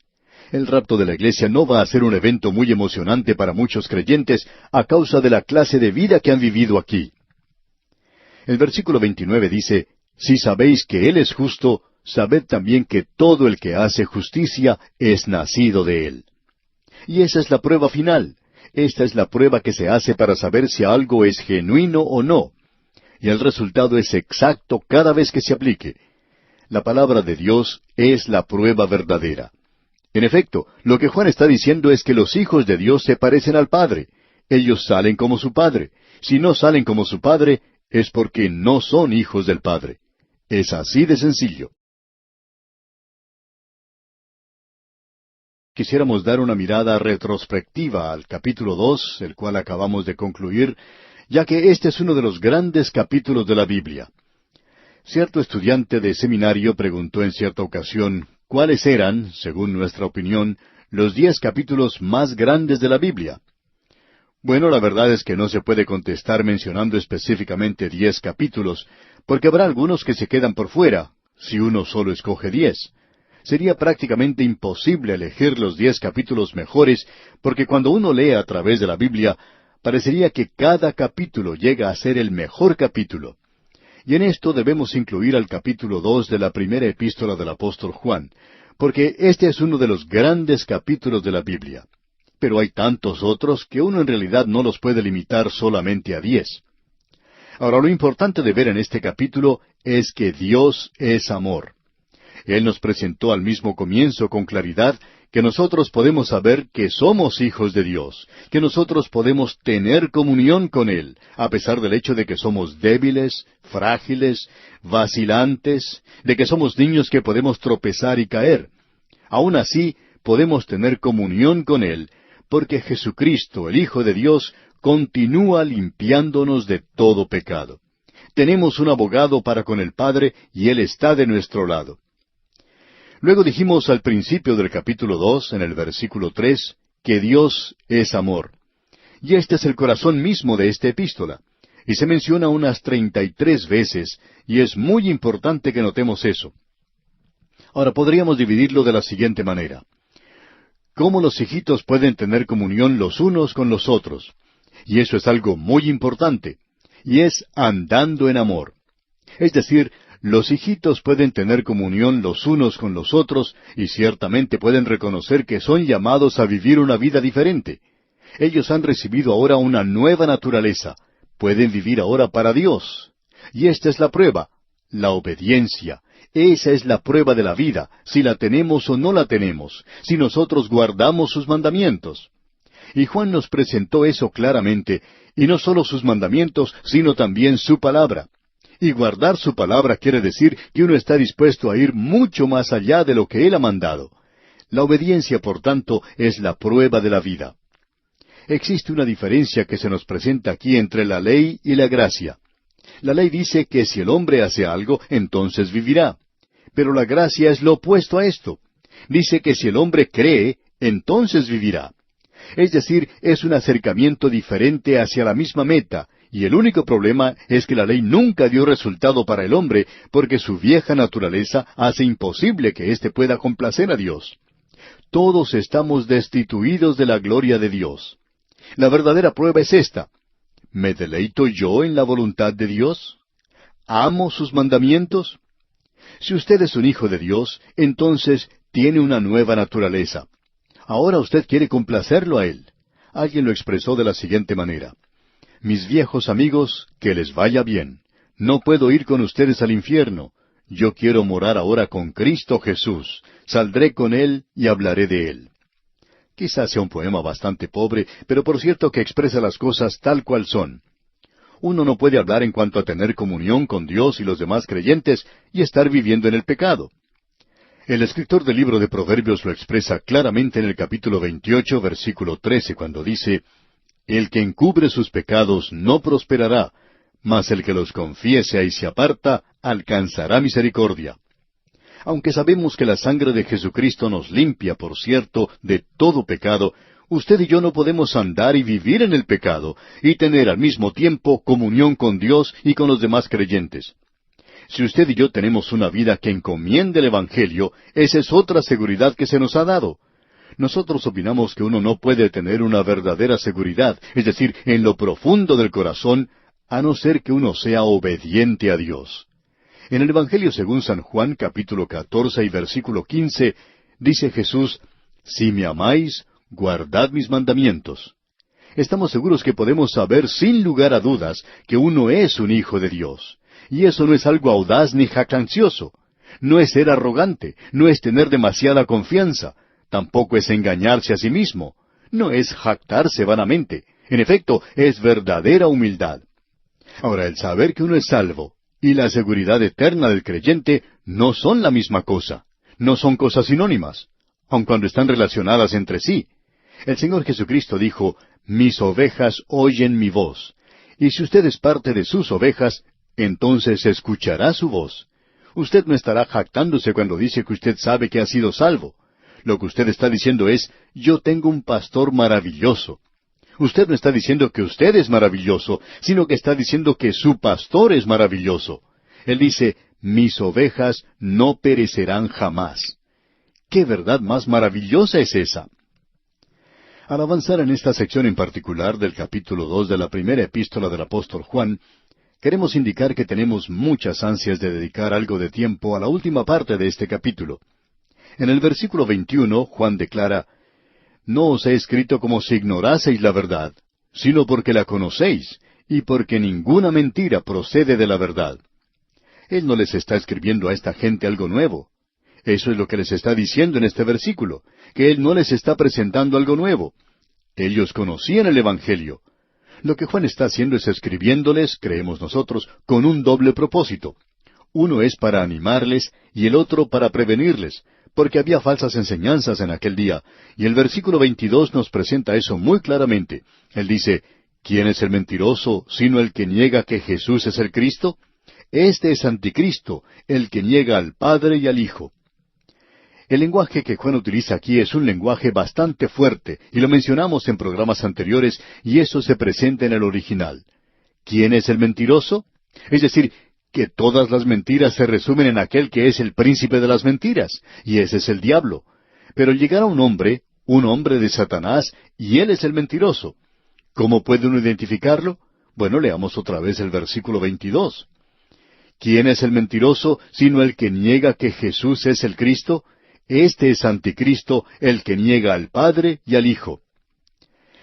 A: El rapto de la iglesia no va a ser un evento muy emocionante para muchos creyentes a causa de la clase de vida que han vivido aquí. El versículo 29 dice, si sabéis que Él es justo, sabed también que todo el que hace justicia es nacido de Él. Y esa es la prueba final. Esta es la prueba que se hace para saber si algo es genuino o no. Y el resultado es exacto cada vez que se aplique. La palabra de Dios es la prueba verdadera. En efecto, lo que Juan está diciendo es que los hijos de Dios se parecen al Padre. Ellos salen como su Padre. Si no salen como su Padre, es porque no son hijos del Padre. Es así de sencillo. Quisiéramos dar una mirada retrospectiva al capítulo 2, el cual acabamos de concluir, ya que este es uno de los grandes capítulos de la Biblia. Cierto estudiante de seminario preguntó en cierta ocasión, ¿cuáles eran, según nuestra opinión, los 10 capítulos más grandes de la Biblia? Bueno, la verdad es que no se puede contestar mencionando específicamente 10 capítulos, porque habrá algunos que se quedan por fuera, si uno solo escoge 10. Sería prácticamente imposible elegir los 10 capítulos mejores, porque cuando uno lee a través de la Biblia, parecería que cada capítulo llega a ser el mejor capítulo. Y en esto debemos incluir al capítulo 2 de la primera epístola del apóstol Juan, porque este es uno de los grandes capítulos de la Biblia. Pero hay tantos otros que uno en realidad no los puede limitar solamente a 10. Ahora, lo importante de ver en este capítulo es que Dios es amor. Él nos presentó al mismo comienzo con claridad que nosotros podemos saber que somos hijos de Dios, que nosotros podemos tener comunión con Él, a pesar del hecho de que somos débiles, frágiles, vacilantes, de que somos niños que podemos tropezar y caer. Aún así, podemos tener comunión con Él, porque Jesucristo, el Hijo de Dios, continúa limpiándonos de todo pecado. Tenemos un abogado para con el Padre y Él está de nuestro lado. Luego dijimos al principio del capítulo 2, en el versículo 3, que Dios es amor. Y este es el corazón mismo de esta epístola. Y se menciona unas 33 veces, y es muy importante que notemos eso. Ahora podríamos dividirlo de la siguiente manera. ¿Cómo los hijitos pueden tener comunión los unos con los otros? Y eso es algo muy importante. Y es andando en amor. Es decir, los hijitos pueden tener comunión los unos con los otros y ciertamente pueden reconocer que son llamados a vivir una vida diferente. Ellos han recibido ahora una nueva naturaleza. Pueden vivir ahora para Dios. Y esta es la prueba, la obediencia. Esa es la prueba de la vida, si la tenemos o no la tenemos, si nosotros guardamos sus mandamientos. Y Juan nos presentó eso claramente, y no solo sus mandamientos, sino también su palabra. Y guardar su palabra quiere decir que uno está dispuesto a ir mucho más allá de lo que Él ha mandado. La obediencia, por tanto, es la prueba de la vida. Existe una diferencia que se nos presenta aquí entre la ley y la gracia. La ley dice que si el hombre hace algo, entonces vivirá. Pero la gracia es lo opuesto a esto. Dice que si el hombre cree, entonces vivirá. Es decir, es un acercamiento diferente hacia la misma meta, y el único problema es que la ley nunca dio resultado para el hombre, porque su vieja naturaleza hace imposible que éste pueda complacer a Dios. Todos estamos destituidos de la gloria de Dios. La verdadera prueba es esta. ¿Me deleito yo en la voluntad de Dios? ¿Amo sus mandamientos? Si usted es un hijo de Dios, entonces tiene una nueva naturaleza. Ahora usted quiere complacerlo a Él. Alguien lo expresó de la siguiente manera. Mis viejos amigos, que les vaya bien. No puedo ir con ustedes al infierno. Yo quiero morar ahora con Cristo Jesús. Saldré con Él y hablaré de Él. Quizás sea un poema bastante pobre, pero por cierto que expresa las cosas tal cual son. Uno no puede hablar en cuanto a tener comunión con Dios y los demás creyentes y estar viviendo en el pecado. El escritor del libro de Proverbios lo expresa claramente en el capítulo 28, versículo 13, cuando dice, «El que encubre sus pecados no prosperará, mas el que los confiese y se aparta, alcanzará misericordia». Aunque sabemos que la sangre de Jesucristo nos limpia, por cierto, de todo pecado, usted y yo no podemos andar y vivir en el pecado y tener al mismo tiempo comunión con Dios y con los demás creyentes. Si usted y yo tenemos una vida que encomiende el Evangelio, esa es otra seguridad que se nos ha dado. Nosotros opinamos que uno no puede tener una verdadera seguridad, es decir, en lo profundo del corazón, a no ser que uno sea obediente a Dios. En el Evangelio según San Juan, capítulo 14 y versículo 15, dice Jesús, «Si me amáis, guardad mis mandamientos». Estamos seguros que podemos saber sin lugar a dudas que uno es un hijo de Dios. Y eso no es algo audaz ni jactancioso. No es ser arrogante, no es tener demasiada confianza, tampoco es engañarse a sí mismo, no es jactarse vanamente. En efecto, es verdadera humildad. Ahora, el saber que uno es salvo y la seguridad eterna del creyente no son la misma cosa, no son cosas sinónimas, aun cuando están relacionadas entre sí. El Señor Jesucristo dijo, «Mis ovejas oyen mi voz». Y si usted es parte de sus ovejas, entonces escuchará su voz. Usted no estará jactándose cuando dice que usted sabe que ha sido salvo. Lo que usted está diciendo es, «Yo tengo un pastor maravilloso». Usted no está diciendo que usted es maravilloso, sino que está diciendo que su pastor es maravilloso. Él dice, «Mis ovejas no perecerán jamás». ¿Qué verdad más maravillosa es esa? Al avanzar en esta sección en particular del capítulo 2 de la primera epístola del apóstol Juan, queremos indicar que tenemos muchas ansias de dedicar algo de tiempo a la última parte de este capítulo. En el versículo 21, Juan declara, «No os he escrito como si ignoraseis la verdad, sino porque la conocéis, y porque ninguna mentira procede de la verdad». Él no les está escribiendo a esta gente algo nuevo. Eso es lo que les está diciendo en este versículo, que Él no les está presentando algo nuevo. Ellos conocían el Evangelio. Lo que Juan está haciendo es escribiéndoles, creemos nosotros, con un doble propósito. Uno es para animarles y el otro para prevenirles, porque había falsas enseñanzas en aquel día, y el versículo 22 nos presenta eso muy claramente. Él dice, ¿quién es el mentiroso, sino el que niega que Jesús es el Cristo? Este es anticristo, el que niega al Padre y al Hijo. El lenguaje que Juan utiliza aquí es un lenguaje bastante fuerte, y lo mencionamos en programas anteriores, y eso se presenta en el original. ¿Quién es el mentiroso? Es decir, que todas las mentiras se resumen en aquel que es el príncipe de las mentiras, y ese es el diablo. Pero llegará un hombre de Satanás, y él es el mentiroso. ¿Cómo puede uno identificarlo? Bueno, leamos otra vez el versículo 22. ¿Quién es el mentiroso, sino el que niega que Jesús es el Cristo? Este es anticristo, el que niega al Padre y al Hijo.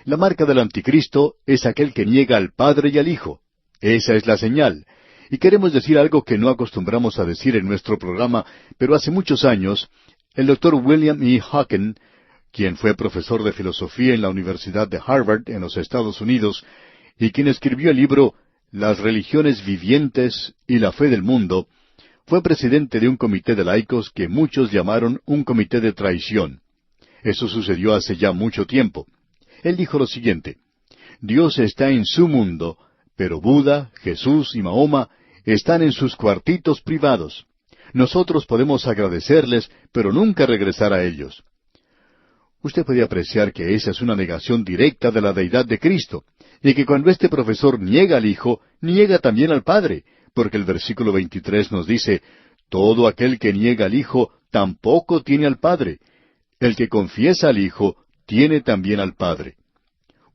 A: La marca del anticristo es aquel que niega al Padre y al Hijo. Esa es la señal. Y queremos decir algo que no acostumbramos a decir en nuestro programa, pero hace muchos años, el doctor William E. Hawken, quien fue profesor de filosofía en la Universidad de Harvard en los Estados Unidos, y quien escribió el libro Las religiones vivientes y la fe del mundo, fue presidente de un comité de laicos que muchos llamaron un comité de traición. Eso sucedió hace ya mucho tiempo. Él dijo lo siguiente, Dios está en su mundo, pero Buda, Jesús y Mahoma están en sus cuartitos privados. Nosotros podemos agradecerles, pero nunca regresar a ellos. Usted puede apreciar que esa es una negación directa de la deidad de Cristo, y que cuando este profesor niega al Hijo, niega también al Padre, porque el versículo 23 nos dice, todo aquel que niega al Hijo tampoco tiene al Padre. El que confiesa al Hijo tiene también al Padre.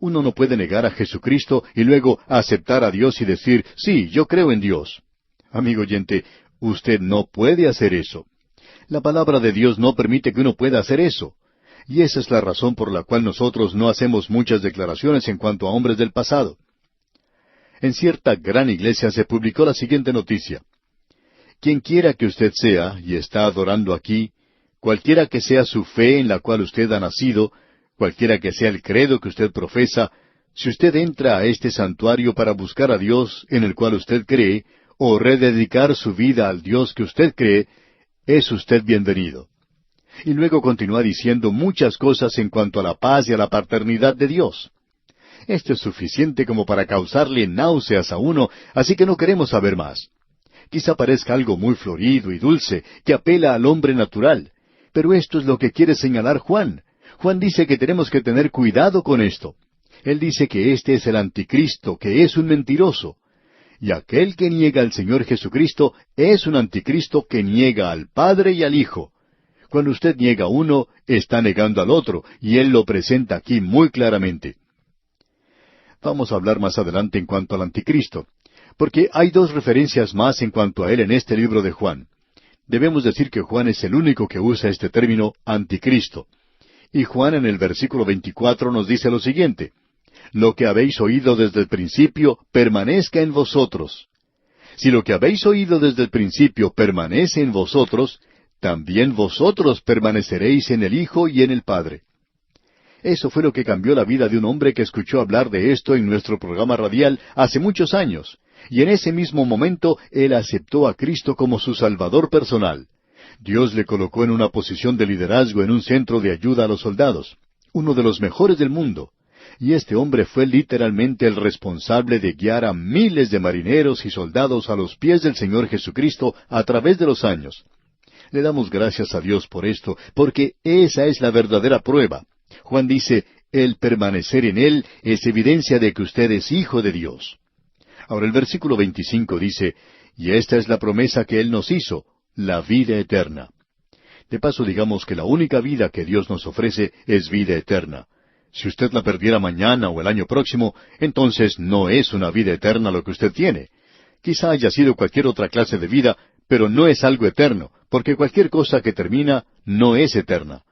A: Uno no puede negar a Jesucristo y luego aceptar a Dios y decir, sí, yo creo en Dios. Amigo oyente, usted no puede hacer eso. La palabra de Dios no permite que uno pueda hacer eso. Y esa es la razón por la cual nosotros no hacemos muchas declaraciones en cuanto a hombres del pasado. En cierta gran iglesia se publicó la siguiente noticia: quien quiera que usted sea y está adorando aquí, cualquiera que sea su fe en la cual usted ha nacido, cualquiera que sea el credo que usted profesa, si usted entra a este santuario para buscar a Dios en el cual usted cree, o rededicar su vida al Dios que usted cree, es usted bienvenido. Y luego continúa diciendo muchas cosas en cuanto a la paz y a la paternidad de Dios. Esto es suficiente como para causarle náuseas a uno, así que no queremos saber más. Quizá parezca algo muy florido y dulce, que apela al hombre natural, pero esto es lo que quiere señalar Juan. Juan dice que tenemos que tener cuidado con esto. Él dice que este es el anticristo, que es un mentiroso. Y aquel que niega al Señor Jesucristo es un anticristo que niega al Padre y al Hijo. Cuando usted niega a uno, está negando al otro, y él lo presenta aquí muy claramente. Vamos a hablar más adelante en cuanto al anticristo, porque hay dos referencias más en cuanto a él en este libro de Juan. Debemos decir que Juan es el único que usa este término anticristo. Y Juan en el versículo 24 nos dice lo siguiente: lo que habéis oído desde el principio permanezca en vosotros. Si lo que habéis oído desde el principio permanece en vosotros, también vosotros permaneceréis en el Hijo y en el Padre. Eso fue lo que cambió la vida de un hombre que escuchó hablar de esto en nuestro programa radial hace muchos años, y en ese mismo momento él aceptó a Cristo como su Salvador personal. Dios le colocó en una posición de liderazgo en un centro de ayuda a los soldados, uno de los mejores del mundo. Y este hombre fue literalmente el responsable de guiar a miles de marineros y soldados a los pies del Señor Jesucristo a través de los años. Le damos gracias a Dios por esto, porque esa es la verdadera prueba. Juan dice, el permanecer en Él es evidencia de que usted es hijo de Dios. Ahora el versículo 25 dice, y esta es la promesa que Él nos hizo, la vida eterna. De paso digamos que la única vida que Dios nos ofrece es vida eterna. Si usted la perdiera mañana o el año próximo, entonces no es una vida eterna lo que usted tiene. Quizá haya sido cualquier otra clase de vida, pero no es algo eterno, porque cualquier cosa que termina no es eterna.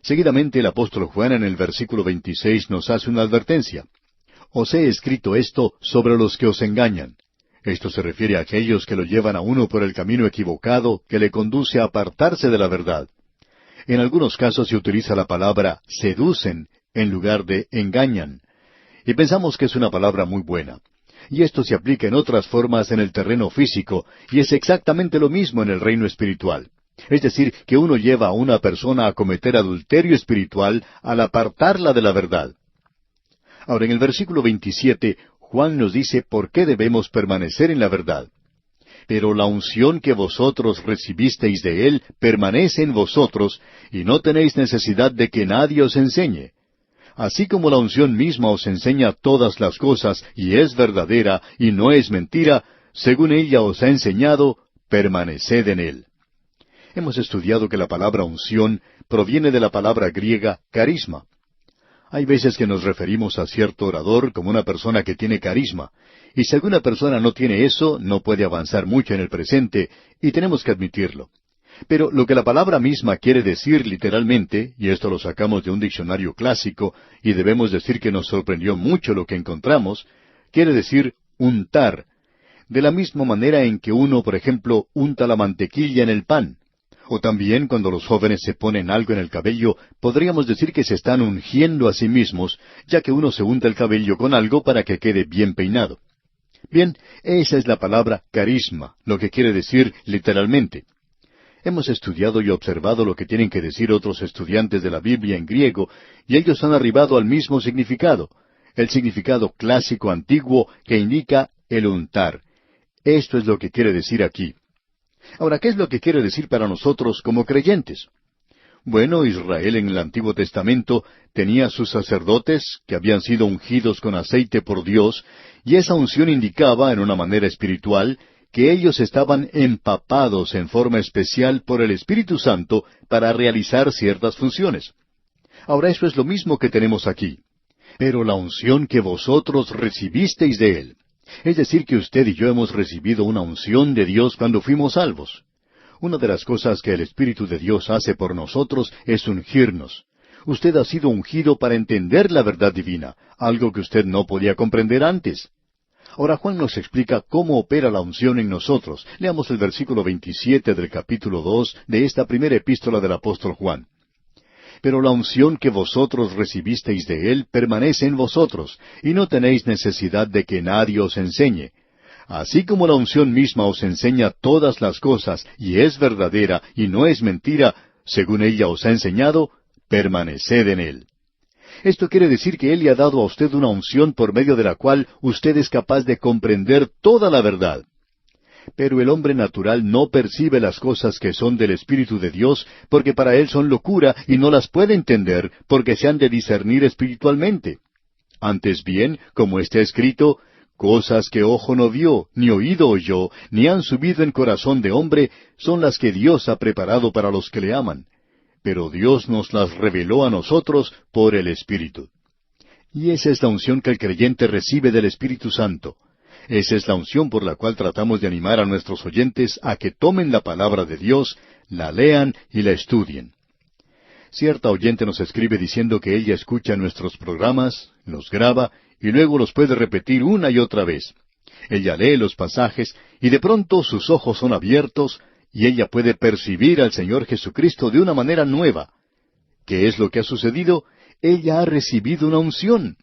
A: Seguidamente el apóstol Juan en el versículo 26 nos hace una advertencia. Os he escrito esto sobre los que os engañan. Esto se refiere a aquellos que lo llevan a uno por el camino equivocado que le conduce a apartarse de la verdad. En algunos casos se utiliza la palabra seducen en lugar de engañan. Y pensamos que es una palabra muy buena. Y esto se aplica en otras formas en el terreno físico, y es exactamente lo mismo en el reino espiritual. Es decir, que uno lleva a una persona a cometer adulterio espiritual al apartarla de la verdad. Ahora, en el versículo 27, Juan nos dice por qué debemos permanecer en la verdad. Pero la unción que vosotros recibisteis de Él permanece en vosotros, y no tenéis necesidad de que nadie os enseñe. Así como la unción misma os enseña todas las cosas, y es verdadera, y no es mentira, según ella os ha enseñado, permaneced en Él. Hemos estudiado que la palabra unción proviene de la palabra griega carisma. Hay veces que nos referimos a cierto orador como una persona que tiene carisma, y si alguna persona no tiene eso, no puede avanzar mucho en el presente, y tenemos que admitirlo. Pero lo que la palabra misma quiere decir literalmente, y esto lo sacamos de un diccionario clásico, y debemos decir que nos sorprendió mucho lo que encontramos, quiere decir untar, de la misma manera en que uno, por ejemplo, unta la mantequilla en el pan. O también cuando los jóvenes se ponen algo en el cabello, podríamos decir que se están ungiendo a sí mismos, ya que uno se unta el cabello con algo para que quede bien peinado. Bien, esa es la palabra carisma, lo que quiere decir literalmente. Hemos estudiado y observado lo que tienen que decir otros estudiantes de la Biblia en griego, y ellos han arribado al mismo significado, el significado clásico antiguo que indica el untar. Esto es lo que quiere decir aquí. Ahora, ¿qué es lo que quiere decir para nosotros como creyentes? Bueno, Israel en el Antiguo Testamento tenía sus sacerdotes que habían sido ungidos con aceite por Dios, y esa unción indicaba, en una manera espiritual, que ellos estaban empapados en forma especial por el Espíritu Santo para realizar ciertas funciones. Ahora, eso es lo mismo que tenemos aquí. Pero la unción que vosotros recibisteis de Él. Es decir, que usted y yo hemos recibido una unción de Dios cuando fuimos salvos. Una de las cosas que el Espíritu de Dios hace por nosotros es ungirnos. Usted ha sido ungido para entender la verdad divina, algo que usted no podía comprender antes. Ahora Juan nos explica cómo opera la unción en nosotros. Leamos el versículo 27 del capítulo 2 de esta primera epístola del apóstol Juan. Pero la unción que vosotros recibisteis de él permanece en vosotros, y no tenéis necesidad de que nadie os enseñe. Así como la unción misma os enseña todas las cosas, y es verdadera, y no es mentira, según ella os ha enseñado, permaneced en él. Esto quiere decir que Él le ha dado a usted una unción por medio de la cual usted es capaz de comprender toda la verdad. Pero el hombre natural no percibe las cosas que son del Espíritu de Dios, porque para él son locura y no las puede entender, porque se han de discernir espiritualmente. Antes bien, como está escrito, cosas que ojo no vio, ni oído oyó, ni han subido en corazón de hombre, son las que Dios ha preparado para los que le aman. Pero Dios nos las reveló a nosotros por el Espíritu. Y esa es la unción que el creyente recibe del Espíritu Santo. Esa es la unción por la cual tratamos de animar a nuestros oyentes a que tomen la palabra de Dios, la lean y la estudien. Cierta oyente nos escribe diciendo que ella escucha nuestros programas, los graba y luego los puede repetir una y otra vez. Ella lee los pasajes y de pronto sus ojos son abiertos y ella puede percibir al Señor Jesucristo de una manera nueva. ¿Qué es lo que ha sucedido? Ella ha recibido una unción.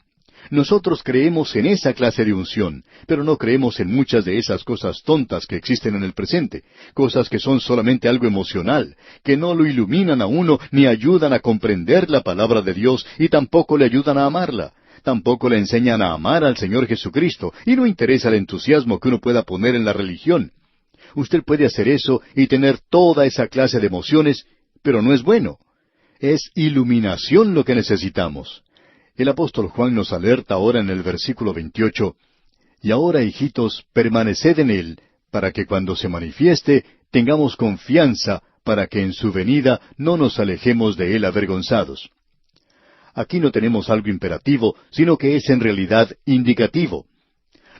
A: Nosotros creemos en esa clase de unción, pero no creemos en muchas de esas cosas tontas que existen en el presente, cosas que son solamente algo emocional, que no lo iluminan a uno ni ayudan a comprender la palabra de Dios y tampoco le ayudan a amarla. Tampoco le enseñan a amar al Señor Jesucristo, y no interesa el entusiasmo que uno pueda poner en la religión. Usted puede hacer eso y tener toda esa clase de emociones, pero no es bueno. Es iluminación lo que necesitamos. El apóstol Juan nos alerta ahora en el versículo 28, «Y ahora, hijitos, permaneced en él, para que cuando se manifieste tengamos confianza, para que en su venida no nos alejemos de él avergonzados». Aquí no tenemos algo imperativo, sino que es en realidad indicativo.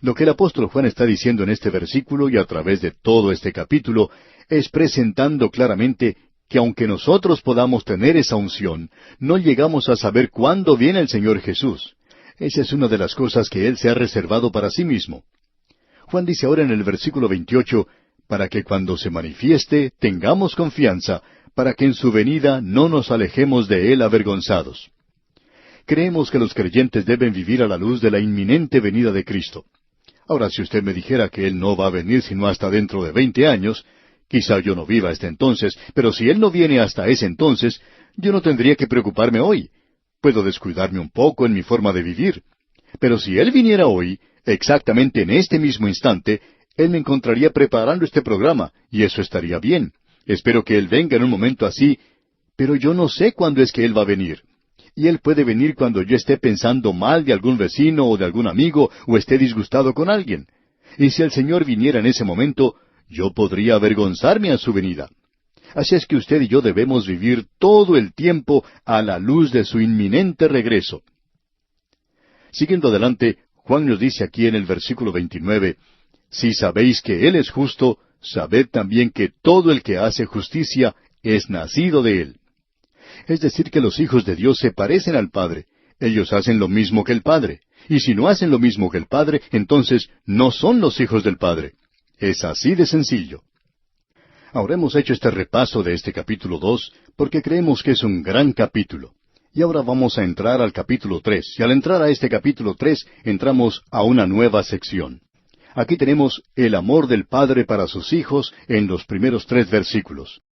A: Lo que el apóstol Juan está diciendo en este versículo y a través de todo este capítulo es presentando claramente que aunque nosotros podamos tener esa unción, no llegamos a saber cuándo viene el Señor Jesús. Esa es una de las cosas que Él se ha reservado para sí mismo. Juan dice ahora en el versículo 28, para que cuando se manifieste tengamos confianza, para que en su venida no nos alejemos de Él avergonzados. Creemos que los creyentes deben vivir a la luz de la inminente venida de Cristo. Ahora, si usted me dijera que Él no va a venir sino hasta dentro de 20 años, quizá yo no viva hasta entonces, pero si Él no viene hasta ese entonces, yo no tendría que preocuparme hoy. Puedo descuidarme un poco en mi forma de vivir. Pero si Él viniera hoy, exactamente en este mismo instante, Él me encontraría preparando este programa, y eso estaría bien. Espero que Él venga en un momento así, pero yo no sé cuándo es que Él va a venir. Y Él puede venir cuando yo esté pensando mal de algún vecino o de algún amigo, o esté disgustado con alguien. Y si el Señor viniera en ese momento, yo podría avergonzarme a su venida. Así es que usted y yo debemos vivir todo el tiempo a la luz de su inminente regreso. Siguiendo adelante, Juan nos dice aquí en el versículo 29, «Si sabéis que Él es justo, sabed también que todo el que hace justicia es nacido de Él». Es decir, que los hijos de Dios se parecen al Padre. Ellos hacen lo mismo que el Padre. Y si no hacen lo mismo que el Padre, entonces no son los hijos del Padre. Es así de sencillo. Ahora hemos hecho este repaso de este capítulo 2 porque creemos que es un gran capítulo. Y ahora vamos a entrar al capítulo 3. Y al entrar a este capítulo 3, entramos a una nueva sección. Aquí tenemos el amor del Padre para sus hijos en los primeros 3 versículos.